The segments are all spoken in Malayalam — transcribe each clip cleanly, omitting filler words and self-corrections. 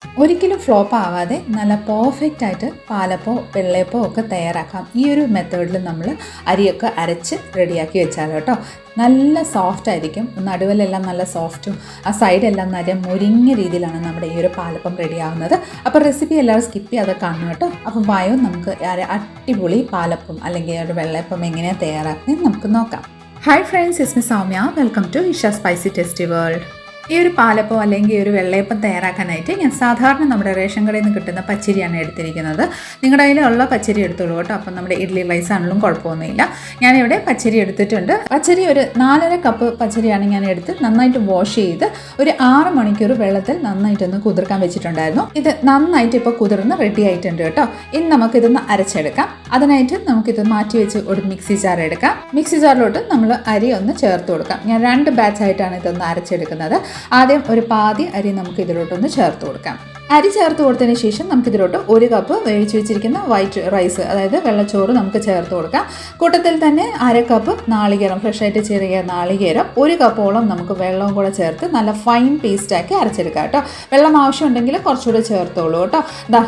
ഒരിക്കലും ഫ്ലോപ്പ് ആവാതെ നല്ല പെർഫെക്റ്റ് ആയിട്ട് പാലപ്പോ വെള്ളയപ്പോ ഒക്കെ തയ്യാറാക്കാം. ഈ ഒരു മെത്തേഡിൽ നമ്മൾ അരിയൊക്കെ അരച്ച് റെഡിയാക്കി വെച്ചാൽ കേട്ടോ നല്ല സോഫ്റ്റ് ആയിരിക്കും. നടുവിലെല്ലാം നല്ല സോഫ്റ്റും ആ സൈഡെല്ലാം നല്ല മുരിഞ്ഞ രീതിയിലാണ് നമ്മുടെ ഈ ഒരു പാലപ്പം റെഡിയാവുന്നത്. അപ്പോൾ റെസിപ്പി എല്ലാവരും സ്കിപ്പ് ചെയ്യാതെ കാണണം കേട്ടോ. അപ്പോൾ വായോ നമുക്ക് അടിപൊളി പാലപ്പം അല്ലെങ്കിൽ ഒരു വെള്ളയപ്പം എങ്ങനെയാണ് തയ്യാറാക്കുന്നത് നമുക്ക് നോക്കാം. Hi friends, it's me Soumya. Welcome to Isha spicy tasty world. ഈ ഒരു പാലപ്പം അല്ലെങ്കിൽ ഒരു വെള്ളയപ്പം തയ്യാറാക്കാനായിട്ട് ഞാൻ സാധാരണ നമ്മുടെ റേഷൻ കടയിൽ നിന്ന് കിട്ടുന്ന പച്ചരിയാണ് എടുത്തിരിക്കുന്നത്. നിങ്ങളുടെ കയ്യിലുള്ള പച്ചരി എടുത്തോളൂ കേട്ടോ. അപ്പം നമ്മുടെ ഇഡ്ഡലി റൈസ് ആണെങ്കിലും കുഴപ്പമൊന്നുമില്ല. ഞാനിവിടെ പച്ചരി എടുത്തിട്ടുണ്ട്. പച്ചരി ഒരു 4.5 കപ്പ് പച്ചരിയാണ് ഞാൻ എടുത്ത് നന്നായിട്ട് വാഷ് ചെയ്ത് ഒരു 6 മണിക്കൂർ വെള്ളത്തിൽ നന്നായിട്ടൊന്ന് കുതിർക്കാൻ വെച്ചിട്ടുണ്ടായിരുന്നു. ഇത് നന്നായിട്ട് ഇപ്പോൾ കുതിർന്ന് റെഡി ആയിട്ടുണ്ട് കേട്ടോ. ഇനി നമുക്കിതൊന്ന് അരച്ചെടുക്കാം. അതിനായിട്ട് നമുക്കിത് മാറ്റി വെച്ച് ഒരു മിക്സി ജാർ എടുക്കാം. മിക്സി ജാറിലോട്ട് നമ്മൾ അരി ഒന്ന് ചേർത്ത് കൊടുക്കാം. ഞാൻ 2 ബാച്ചായിട്ടാണ് ഇതൊന്ന് അരച്ചെടുക്കുന്നത്. ആദ്യം ഒരു പാതി അരി നമുക്ക് ഇതിലോട്ടൊന്ന് ചേർത്ത് കൊടുക്കാം. അരി ചേർത്ത് കൊടുത്തതിന് ശേഷം നമുക്കിതിലോട്ട് 1 കപ്പ് വേവിച്ച് വെച്ചിരിക്കുന്ന വൈറ്റ് റൈസ്, അതായത് വെള്ളച്ചോറ് നമുക്ക് ചേർത്ത് കൊടുക്കാം. കൂട്ടത്തിൽ തന്നെ 1/2 കപ്പ് നാളികേരം, ഫ്രഷായിട്ട് ചെറിയ നാളികേരം, 1 കപ്പോളം നമുക്ക് വെള്ളവും കൂടെ ചേർത്ത് നല്ല ഫൈൻ പേസ്റ്റാക്കി അരച്ചെടുക്കാം കേട്ടോ. വെള്ളം ആവശ്യമുണ്ടെങ്കിൽ കുറച്ചുകൂടെ ചേർത്തോളൂ കേട്ടോ.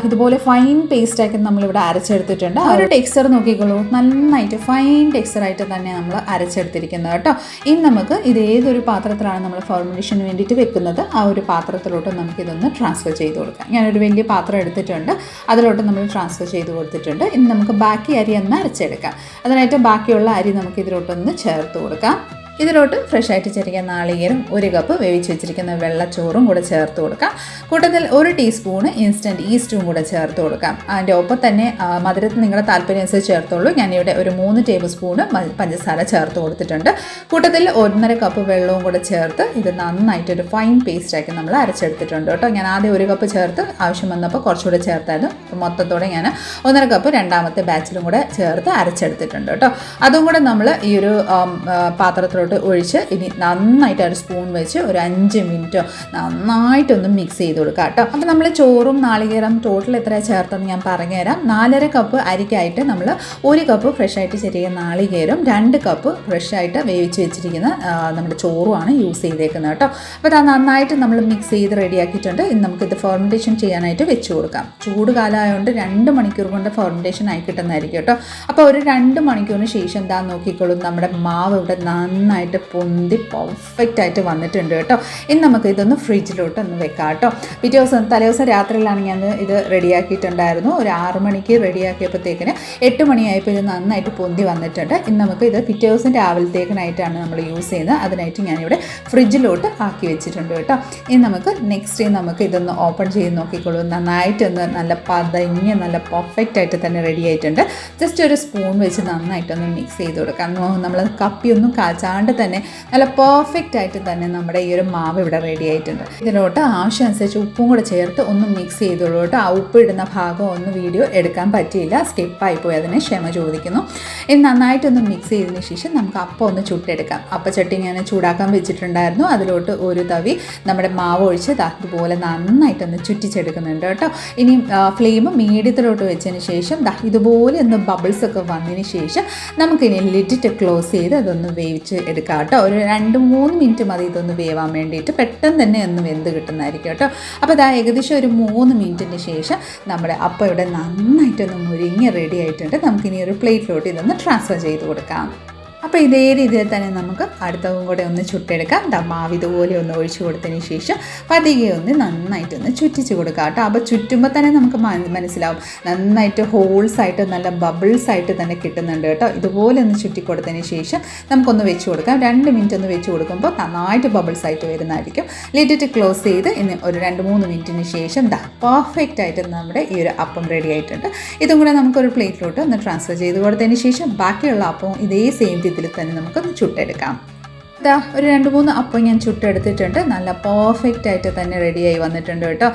ഇതുപോലെ ഫൈൻ പേസ്റ്റാക്കി നമ്മളിവിടെ അരച്ചെടുത്തിട്ടുണ്ട്. ആ ഒരു ടെക്സ്ചർ നോക്കിക്കോളൂ, നന്നായിട്ട് ഫൈൻ ടെക്സ്ചറായിട്ട് തന്നെ നമ്മൾ അരച്ചെടുത്തിരിക്കുന്നത് കേട്ടോ. ഇനി നമുക്ക് ഇത് ഏതൊരു പാത്രത്തിലാണ് നമ്മൾ ഫെർമെന്റേഷന് വേണ്ടിയിട്ട് വെക്കുന്നത് ആ ഒരു പാത്രത്തിലോട്ട് നമുക്കിതൊന്ന് ട്രാൻസ്ഫർ ചെയ്ത് കൊടുക്കാം. ഞാനൊരു വലിയ പാത്രം എടുത്തിട്ടുണ്ട്, അതിലോട്ട് നമ്മൾ ട്രാൻസ്ഫർ ചെയ്ത് കൊടുത്തിട്ടുണ്ട്. ഇനി നമുക്ക് ബാക്കി അരി ഒന്ന് അരച്ചെടുക്കാം. അതിനായിട്ട് ബാക്കിയുള്ള അരി നമുക്ക് ഇതിലോട്ടൊന്ന് ചേർത്ത് കൊടുക്കാം. ഇതിലോട്ട് ഫ്രഷായിട്ട് ചെറിയ നാളികേരം, 1 കപ്പ് വേവിച്ച് വെച്ചിരിക്കുന്ന വെള്ളച്ചോറും കൂടെ ചേർത്ത് കൊടുക്കാം. കൂട്ടത്തിൽ 1 ടീസ്പൂണ് ഇൻസ്റ്റൻറ്റ് ഈസ്റ്റും കൂടെ ചേർത്ത് കൊടുക്കാം. അതിൻ്റെ ഒപ്പം തന്നെ മധുരത്തിൽ നിങ്ങളുടെ താല്പര്യം അനുസരിച്ച് ചേർത്തോളൂ. ഞാനിവിടെ ഒരു 3 ടേബിൾ സ്പൂണ് പഞ്ചസാര ചേർത്ത് കൊടുത്തിട്ടുണ്ട്. കൂട്ടത്തിൽ 1.5 കപ്പ് വെള്ളവും കൂടെ ചേർത്ത് ഇത് നന്നായിട്ടൊരു ഫൈൻ പേസ്റ്റാക്കി നമ്മൾ അരച്ചെടുത്തിട്ടുണ്ട് കേട്ടോ. ഞാൻ ആദ്യം 1 കപ്പ് ചേർത്ത് ആവശ്യം വന്നപ്പോൾ കുറച്ചുകൂടെ ചേർത്തായിരുന്നു. മൊത്തത്തോടെ ഞാൻ 1.5 കപ്പ് രണ്ടാമത്തെ ബാച്ചിലും കൂടെ ചേർത്ത് അരച്ചെടുത്തിട്ടുണ്ട് കേട്ടോ. അതും കൂടെ നമ്മൾ ഈ ഒരു പാത്രത്തിലോട്ട് ഒഴിച്ച് ഇനി നന്നായിട്ട് ഒരു സ്പൂൺ വെച്ച് ഒരു 5 മിനിറ്റോ നന്നായിട്ടൊന്ന് മിക്സ് ചെയ്ത് കൊടുക്കാം കേട്ടോ. അപ്പോൾ നമ്മൾ ചോറും നാളികേരം ടോട്ടൽ എത്ര ചേർത്തെന്ന് ഞാൻ പറഞ്ഞുതരാം. 4.5 കപ്പ് അരിക്കായിട്ട് നമ്മൾ 1 കപ്പ് ഫ്രഷായിട്ട് ചെറിയ നാളികേരം, 2 കപ്പ് ഫ്രഷായിട്ട് വേവിച്ച് വെച്ചിരിക്കുന്ന നമ്മുടെ ചോറുമാണ് യൂസ് ചെയ്തേക്കുന്നത് കേട്ടോ. അപ്പോൾ അത് നന്നായിട്ട് നമ്മൾ മിക്സ് ചെയ്ത് റെഡിയാക്കിയിട്ടുണ്ട്. ഇനി നമുക്കിത് ഫെർമെൻറ്റേഷൻ ചെയ്യാനായിട്ട് വെച്ച് കൊടുക്കാം. ചൂട് കാലമായതുകൊണ്ട് 2 മണിക്കൂർ കൊണ്ട് ഫെർമെൻറ്റേഷൻ ആയി കിട്ടുന്നതായിരിക്കും കേട്ടോ. അപ്പോൾ ഒരു 2 മണിക്കൂറിന് ശേഷം എന്താ നോക്കിക്കോളും, നമ്മുടെ മാവ് ഇവിടെ നന്നായിട്ട് പൊന്തി പെർഫെക്റ്റ് ആയിട്ട് വന്നിട്ടുണ്ട് കേട്ടോ. ഇനി നമുക്ക് ഇതൊന്ന് ഫ്രിഡ്ജിലോട്ട് ഒന്ന് വെക്കാം കേട്ടോ. പിറ്റേ ദിവസം തലേദിവസം രാത്രിയിലാണ് ഞാൻ ഇത് റെഡിയാക്കിയിട്ടുണ്ടായിരുന്നു. ഒരു 6 മണിക്ക് റെഡിയാക്കിയപ്പോഴത്തേക്കിന് 8 മണിയായപ്പോൾ ഇത് നന്നായിട്ട് പൊന്തി വന്നിട്ടുണ്ട്. ഇനി നമുക്ക് ഇത് പിറ്റേ ദിവസം രാവിലത്തേക്കിനായിട്ടാണ് നമ്മൾ യൂസ് ചെയ്യുന്നത്. അതിനായിട്ട് ഞാനിവിടെ ഫ്രിഡ്ജിലോട്ട് ആക്കി വെച്ചിട്ടുണ്ട് കേട്ടോ. ഇനി നമുക്ക് നെക്സ്റ്റ് നമുക്ക് ഇതൊന്ന് ഓപ്പൺ ചെയ്ത് നോക്കിക്കോളൂ. നന്നായിട്ടൊന്ന് നല്ല പതഞ്ഞ് നല്ല പെർഫെക്റ്റ് ആയിട്ട് തന്നെ റെഡി ആയിട്ടുണ്ട്. ജസ്റ്റ് ഒരു സ്പൂൺ വെച്ച് നന്നായിട്ടൊന്ന് മിക്സ് ചെയ്ത് കൊടുക്കാം. നമ്മൾ കപ്പിയൊന്നും കാച്ചാണ്ട് തന്നെ നല്ല പെർഫെക്റ്റ് ആയിട്ട് തന്നെ നമ്മുടെ ഈ ഒരു മാവ് ഇവിടെ റെഡി ആയിട്ടുണ്ട്. ഇതിലോട്ട് ആവശ്യമനുസരിച്ച് ഉപ്പും കൂടെ ചേർത്ത് ഒന്ന് മിക്സ് ചെയ്തോളൂ കേട്ടോ. ആ ഉപ്പ് ഇടുന്ന ഭാഗം ഒന്ന് വീഡിയോ എടുക്കാൻ പറ്റിയില്ല, സ്കിപ്പായിപ്പോയി, അതിന് ക്ഷമ ചോദിക്കുന്നു. ഇനി നന്നായിട്ടൊന്ന് മിക്സ് ചെയ്തതിന് ശേഷം നമുക്ക് അപ്പം ഒന്ന് ചുട്ടെടുക്കാം. അപ്പച്ചട്ടി ഞാൻ ചൂടാക്കാൻ വെച്ചിട്ടുണ്ടായിരുന്നു. അതിലോട്ട് ഒരു തവി നമ്മുടെ മാവ് ഒഴിച്ച് ഇതുപോലെ നന്നായിട്ടൊന്ന് ചുറ്റിച്ചെടുക്കുന്നുണ്ട് കേട്ടോ. ഇനി ഫ്ലെയിം മീഡിയത്തിലോട്ട് വെച്ചതിന് ശേഷം ഇതുപോലെ ഒന്ന് ബബിൾസ് ഒക്കെ വന്നതിന് ശേഷം നമുക്കിനി ലിഡിറ്റ് ക്ലോസ് ചെയ്ത് അതൊന്ന് വേവിച്ച് എടുക്കാം കേട്ടോ. ഒരു 2-3 മിനിറ്റ് മതി ഇതൊന്ന് വേവാൻ വേണ്ടിയിട്ട്. പെട്ടെന്ന് തന്നെ ഒന്ന് വെന്ത് കിട്ടുന്നതായിരിക്കും കേട്ടോ. അപ്പോൾ ഏകദേശം ഒരു 3 മിനിറ്റിന് ശേഷം നമ്മുടെ അപ്പം ഇവിടെ നന്നായിട്ടൊന്ന് മുരിങ്ങി റെഡി ആയിട്ടുണ്ട്. നമുക്കിനി ഒരു പ്ലേറ്റിലോട്ട് ഇതൊന്ന് ട്രാൻസ്ഫർ ചെയ്ത് കൊടുക്കാം. അപ്പോൾ ഇതേ രീതിയിൽ തന്നെ നമുക്ക് അടുത്തതും കൂടെ ഒന്ന് ചുട്ടെടുക്കാം. മാവ് ഇതുപോലെ ഒന്ന് ഒഴിച്ചു കൊടുത്തതിന് ശേഷം പതിയെ ഒന്ന് നന്നായിട്ടൊന്ന് ചുറ്റിച്ച് കൊടുക്കാം കേട്ടോ. അപ്പോൾ ചുറ്റുമ്പോൾ തന്നെ നമുക്ക് മനസ്സിലാവും നന്നായിട്ട് ഹോൾസ് ആയിട്ട് നല്ല ബബിൾസ് ആയിട്ട് തന്നെ കിട്ടുന്നുണ്ട് കേട്ടോ. ഇതുപോലെ ഒന്ന് ചുറ്റി കൊടുത്തതിന് ശേഷം നമുക്കൊന്ന് വെച്ച് കൊടുക്കാം. 2 മിനിറ്റ് ഒന്ന് വെച്ച് കൊടുക്കുമ്പോൾ നന്നായിട്ട് ബബിൾസ് ആയിട്ട് വരുന്നതായിരിക്കും. ലിഡിറ്റ് ക്ലോസ് ചെയ്ത് ഇനി ഒരു 2-3 മിനിറ്റിന് ശേഷം പെർഫെക്റ്റ് ആയിട്ട് നമ്മുടെ ഈ ഒരു അപ്പം റെഡി ആയിട്ടുണ്ട്. ഇതും കൂടെ നമുക്കൊരു പ്ലേറ്റിലോട്ട് ഒന്ന് ട്രാൻസ്ഫർ ചെയ്ത് കൊടുത്തതിന് ശേഷം ബാക്കിയുള്ള അപ്പം ഇതേ സെയിം ഇതിൽ തന്നെ നമുക്കൊന്ന് ചുട്ടെടുക്കാം. ഒരു 2-3 അപ്പം ഞാൻ ചുട്ടെടുത്തിട്ടുണ്ട്. നല്ല പെർഫെക്റ്റ് ആയിട്ട് തന്നെ റെഡിയായി വന്നിട്ടുണ്ട് കേട്ടോ.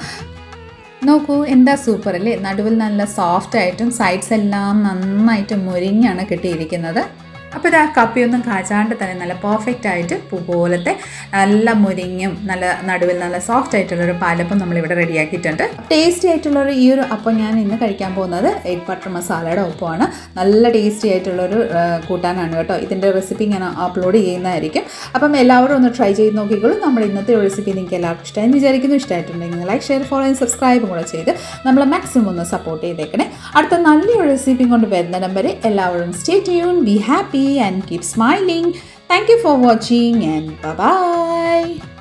നോക്കൂ, എന്താ സൂപ്പർ അല്ലേ. നടുവിൽ നല്ല സോഫ്റ്റ് ആയിട്ടും സൈഡ്സ് എല്ലാം നന്നായിട്ട് മുരിഞ്ഞാണ് കിട്ടിയിരിക്കുന്നത്. അപ്പോൾ ഇതാ കപ്പിയൊന്നും കാച്ചാണ്ട് തന്നെ നല്ല പെർഫെക്റ്റ് ആയിട്ട് പൂ പോലത്തെ നല്ല മുരിങ്ങും നല്ല നടുവിൽ നല്ല സോഫ്റ്റ് ആയിട്ടുള്ളൊരു പാലപ്പം നമ്മളിവിടെ റെഡിയാക്കിയിട്ടുണ്ട്. ടേസ്റ്റി ആയിട്ടുള്ളൊരു ഈ ഒരു അപ്പം ഞാൻ ഇന്ന് കഴിക്കാൻ പോകുന്നത് എഗ് ബട്ടർ മസാലയുടെ ഒപ്പമാണ്. നല്ല ടേസ്റ്റി ആയിട്ടുള്ളൊരു കൂട്ടാനാണ് കേട്ടോ. ഇതിൻ്റെ റെസിപ്പി ഞാൻ അപ്ലോഡ് ചെയ്യുന്നതായിരിക്കും. അപ്പം എല്ലാവരും ഒന്ന് ട്രൈ ചെയ്ത് നോക്കിക്കോളൂ. നമ്മുടെ ഇന്നത്തെ റെസിപ്പി നിങ്ങൾക്ക് എല്ലാവർക്കും ഇഷ്ടമായി വിചാരിക്കുന്നു. ഇഷ്ടമായിട്ടുണ്ടെങ്കിൽ ലൈക്ക്, ഷെയർ, ഫോളോ ആൻഡ് സബ്സ്ക്രൈബും കൂടെ ചെയ്ത് നമ്മൾ മാക്സിമം ഒന്ന് സപ്പോർട്ട് ചെയ്തേക്കണേ. അടുത്ത നല്ലൊരു റെസിപ്പി കൊണ്ട് വരുന്നിടം വരെ എല്ലാവരും stay tune, B happy and keep smiling. Thank you for watching and bye bye.